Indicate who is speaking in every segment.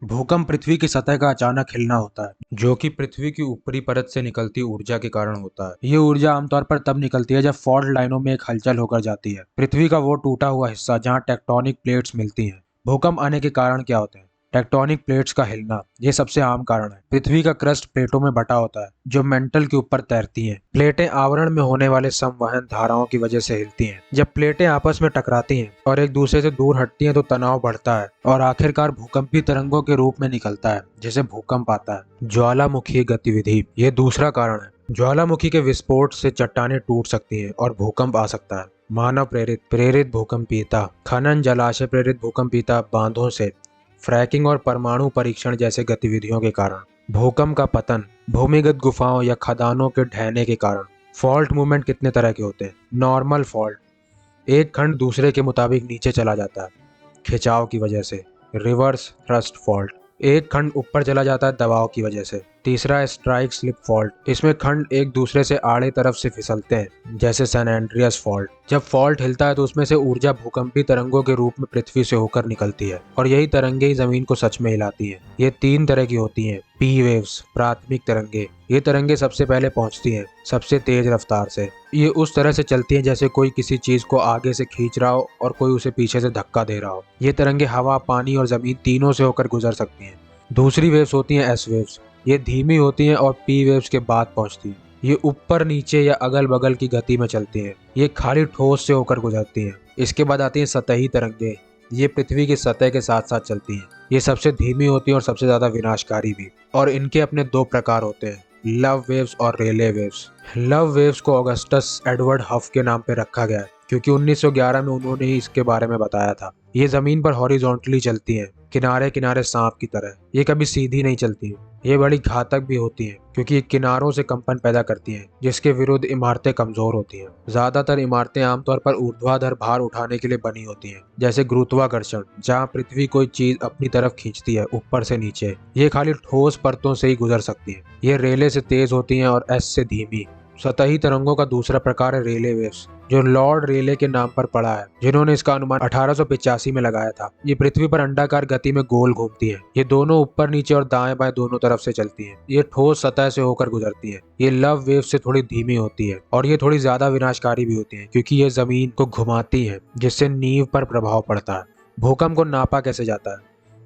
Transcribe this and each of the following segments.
Speaker 1: भूकंप पृथ्वी की सतह का अचानक हिलना होता है जो कि पृथ्वी की ऊपरी परत से निकलती ऊर्जा के कारण होता है। ये ऊर्जा आमतौर पर तब निकलती है जब फॉल्ट लाइनों में एक हलचल होकर जाती है। पृथ्वी का वो टूटा हुआ हिस्सा जहाँ टेक्टोनिक प्लेट्स मिलती हैं। भूकंप आने के कारण क्या होते हैं? टेक्टोनिक प्लेट्स का हिलना ये सबसे आम कारण है। पृथ्वी का क्रस्ट प्लेटों में बटा होता है जो मेंटल के ऊपर तैरती हैं। प्लेटें आवरण में होने वाले संवहन धाराओं की वजह से हिलती हैं। जब प्लेटें आपस में टकराती हैं और एक दूसरे से दूर हटती हैं तो तनाव बढ़ता है और आखिरकार भूकंपी तरंगों के रूप में निकलता है जिसे भूकंप आता है। ज्वालामुखी गतिविधि ये दूसरा कारण है। ज्वालामुखी के विस्फोट से चट्टानें टूट सकती हैं और भूकंप आ सकता है। मानव प्रेरित प्रेरित भूकंपीयता खनन, जलाशय प्रेरित भूकंपीयता, बांधों से फ्रैकिंग और परमाणु परीक्षण जैसे गतिविधियों के कारण। भूकंप का पतन भूमिगत गुफाओं या खदानों के ढहने के कारण। फॉल्ट मूवमेंट कितने तरह के होते हैं? नॉर्मल फॉल्ट, एक खंड दूसरे के मुताबिक नीचे चला जाता है खिंचाव की वजह से। रिवर्स थ्रस्ट फॉल्ट, एक खंड ऊपर चला जाता है दबाव की वजह से। तीसरा है स्ट्राइक स्लिप फॉल्ट, इसमें खंड एक दूसरे से आड़े तरफ से फिसलते हैं जैसे सैन एंड्रियास फॉल्ट। जब फॉल्ट हिलता है तो उसमें से ऊर्जा भूकंपी तरंगों के रूप में पृथ्वी से होकर निकलती है और यही तरंगे ही जमीन को सच में हिलाती हैं। ये तीन तरह की होती हैं। पी वेव्स, प्राथमिक तरंगे, ये तरंगे सबसे पहले पहुंचती हैं सबसे तेज रफ्तार से। ये उस तरह से चलती हैं जैसे कोई किसी चीज को आगे से खींच रहा हो और कोई उसे पीछे से धक्का दे रहा हो। ये तरंगे हवा, पानी और जमीन तीनों से होकर गुजर सकती हैं। दूसरी वेव्स होती हैं एस वेव्स, ये धीमी होती हैं और पी वेव्स के बाद पहुंचती हैं। ये ऊपर नीचे या अगल बगल की गति में चलती हैं। ये खाली ठोस से होकर गुजरती हैं। इसके बाद आती हैं सतही तरंगे, ये पृथ्वी की सतह के साथ साथ चलती हैं। ये सबसे धीमी होती हैं और सबसे ज्यादा विनाशकारी भी। और इनके अपने दो प्रकार होते हैं, लव वेव्स और रेले वेव्स। लव वेव्स को ऑगस्टस एडवर्ड हफ के नाम पे रखा गया है क्योंकि 1911 में उन्होंने ही इसके बारे में बताया था। ये जमीन पर हॉरिजॉन्टली चलती हैं, किनारे किनारे सांप की तरह। ये कभी सीधी नहीं चलती हैं। ये बड़ी घातक भी होती हैं क्योंकि ये किनारों से कंपन पैदा करती हैं जिसके विरुद्ध इमारतें कमजोर होती हैं। ज्यादातर इमारतें आमतौर पर ऊर्ध्वाधर भार उठाने के लिए बनी होती हैं जैसे गुरुत्वाकर्षण, जहाँ पृथ्वी कोई चीज अपनी तरफ खींचती है ऊपर से नीचे। ये खाली ठोस परतों से ही गुजर सकती हैं। ये रेले से तेज होती हैं और एस से धीमी। सतही तरंगों का दूसरा प्रकार है रेले वेव्स, जो लॉर्ड रेले के नाम पर पड़ा है, जिन्होंने इसका अनुमान 1885 में लगाया था। ये पृथ्वी पर अंडाकार गति में गोल घूमती है। ये दोनों ऊपर नीचे और दाएं बाएं दोनों तरफ से चलती है। ये ठोस सतह से होकर गुजरती है। ये लव वेव से थोड़ी धीमी होती है और ये थोड़ी ज्यादा विनाशकारी भी होती है क्योंकि ये जमीन को घुमाती है जिससे नींव पर प्रभाव पड़ता है। भूकंप को नापा कैसे जाता है?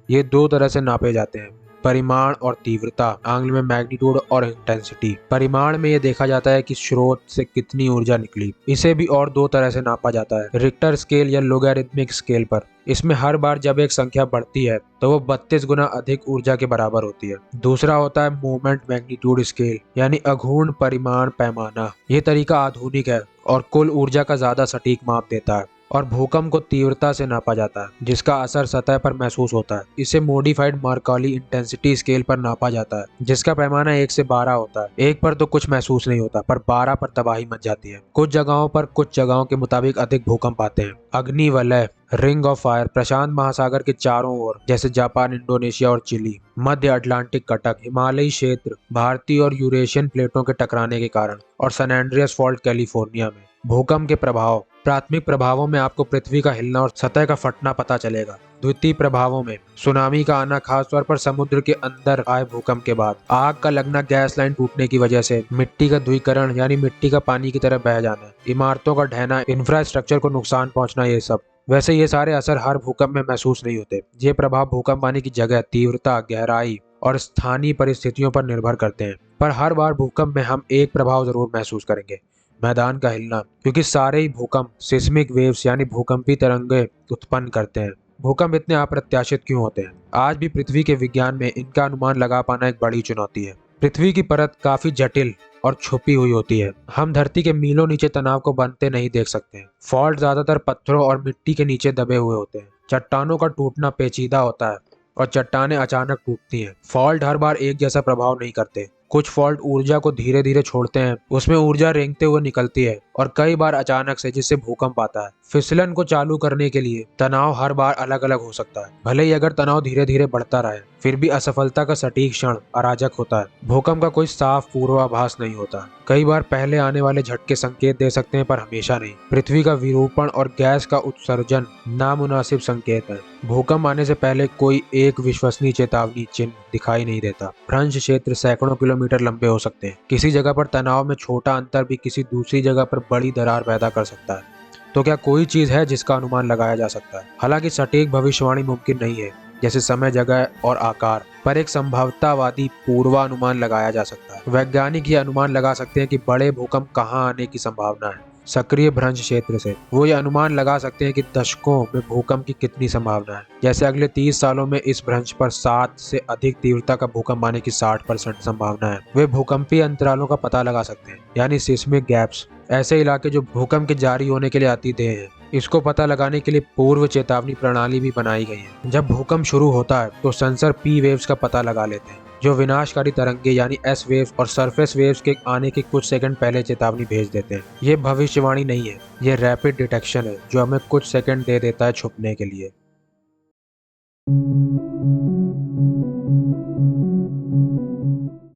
Speaker 1: ये दो तरह से नापे जाते हैं, परिमाण और तीव्रता, आंग्ल में मैग्नीट्यूड और इंटेंसिटी। परिमाण में ये देखा जाता है कि स्रोत से कितनी ऊर्जा निकली। इसे भी और दो तरह से नापा जाता है, रिक्टर स्केल या लोगैरिथमिक स्केल पर। इसमें हर बार जब एक संख्या बढ़ती है तो वो 32 गुना अधिक ऊर्जा के बराबर होती है। दूसरा होता है मोमेंट मैग्नीट्यूड स्केल यानी अघूर्ण परिमाण पैमाना। ये तरीका आधुनिक है और कुल ऊर्जा का ज्यादा सटीक माप देता है। और भूकंप को तीव्रता से नापा जाता है जिसका असर सतह पर महसूस होता है। इसे मॉडिफाइड मार्कौली इंटेंसिटी स्केल पर नापा जाता है जिसका पैमाना 1 से 12 होता है। 1 पर तो कुछ महसूस नहीं होता पर 12 पर तबाही मच जाती है। कुछ जगहों पर कुछ जगहों के मुताबिक अधिक भूकंप आते हैं। अग्निवलय, रिंग ऑफ फायर, प्रशांत महासागर के चारों ओर जैसे जापान, इंडोनेशिया और चिली। मध्य अटलांटिक कटक, हिमालयी क्षेत्र, भारतीय और यूरेशियन प्लेटों के टकराने के कारण। और सैन एंड्रियास फॉल्ट कैलिफोर्निया में। भूकंप के प्रभाव, प्राथमिक प्रभावों में आपको पृथ्वी का हिलना और सतह का फटना पता चलेगा। द्वितीय प्रभावों में सुनामी का आना, खासतौर पर समुद्र के अंदर आए भूकंप के बाद। आग का लगना, गैस लाइन टूटने की वजह से। मिट्टी का द्विकरण यानी मिट्टी का पानी की तरफ बह जाना। इमारतों का ढहना, इंफ्रास्ट्रक्चर को नुकसान पहुंचना। ये सब वैसे ये सारे असर हर भूकंप में महसूस नहीं होते। ये प्रभाव भूकंप आने की जगह, तीव्रता, गहराई और स्थानीय परिस्थितियों पर निर्भर करते हैं। पर हर बार भूकंप में हम एक प्रभाव जरूर महसूस करेंगे, मैदान का हिलना, क्योंकि सारे ही भूकंप सिस्मिक वेव्स यानी भूकंपी तरंगे उत्पन्न करते हैं। भूकंप इतने अप्रत्याशित क्यों होते हैं? आज भी पृथ्वी के विज्ञान में इनका अनुमान लगा पाना एक बड़ी चुनौती है। पृथ्वी की परत काफी जटिल और छुपी हुई होती है। हम धरती के मीलों नीचे तनाव को बनते नहीं देख सकते। फॉल्ट ज्यादातर पत्थरों और मिट्टी के नीचे दबे हुए होते हैं। चट्टानों का टूटना पेचीदा होता है और चट्टानें अचानक टूटती हैं। फॉल्ट हर बार एक जैसा प्रभाव नहीं करते। कुछ फॉल्ट ऊर्जा को धीरे धीरे छोड़ते हैं, उसमें ऊर्जा रेंगते हुए निकलती है, और कई बार अचानक से, जिससे भूकंप आता है। फिसलन को चालू करने के लिए तनाव हर बार अलग अलग हो सकता है, भले ही अगर तनाव धीरे धीरे बढ़ता रहे। फिर भी असफलता का सटीक क्षण अराजक होता है। भूकंप का कोई साफ पूर्वाभास नहीं होता। कई बार पहले आने वाले झटके संकेत दे सकते हैं, पर हमेशा नहीं। पृथ्वी का विरूपण और गैस का उत्सर्जन नामुनासिब संकेत है। भूकंप आने से पहले कोई एक विश्वसनीय चेतावनी चिन्ह दिखाई नहीं देता। भ्रंश क्षेत्र सैकड़ों किलोमीटर लंबे हो सकते हैं। किसी जगह पर तनाव में छोटा अंतर भी किसी दूसरी जगह पर बड़ी दरार पैदा कर सकता है। तो क्या कोई चीज है जिसका अनुमान लगाया जा सकता है? हालांकि सटीक भविष्यवाणी मुमकिन नहीं है, जैसे समय, जगह और आकार, पर एक संभावनावादी पूर्वानुमान लगाया जा सकता है। वैज्ञानिक ये अनुमान लगा सकते हैं कि बड़े भूकंप कहाँ आने की संभावना है। सक्रिय भ्रंश क्षेत्र से वो ये अनुमान लगा सकते हैं कि दशकों में भूकंप की कितनी संभावना है। जैसे अगले 30 सालों में इस भ्रंश पर 7 से अधिक तीव्रता का भूकंप आने की 60% संभावना है। वे भूकंपीय अंतरालों का पता लगा सकते हैं, यानी सिस्मिक गैप्स, ऐसे इलाके जो भूकंप के जारी होने के लिए अतिदेय हैं। इसको पता लगाने के लिए पूर्व चेतावनी प्रणाली भी बनाई गई है। जब भूकंप शुरू होता है तो सेंसर पी वेव्स का पता लगा लेते हैं, जो विनाशकारी तरंगे यानी एस वेव्स और सरफेस वेव्स के आने के कुछ सेकंड पहले चेतावनी भेज देते हैं। ये भविष्यवाणी नहीं है, ये रैपिड डिटेक्शन है, जो हमें कुछ सेकंड दे देता है छुपने के लिए।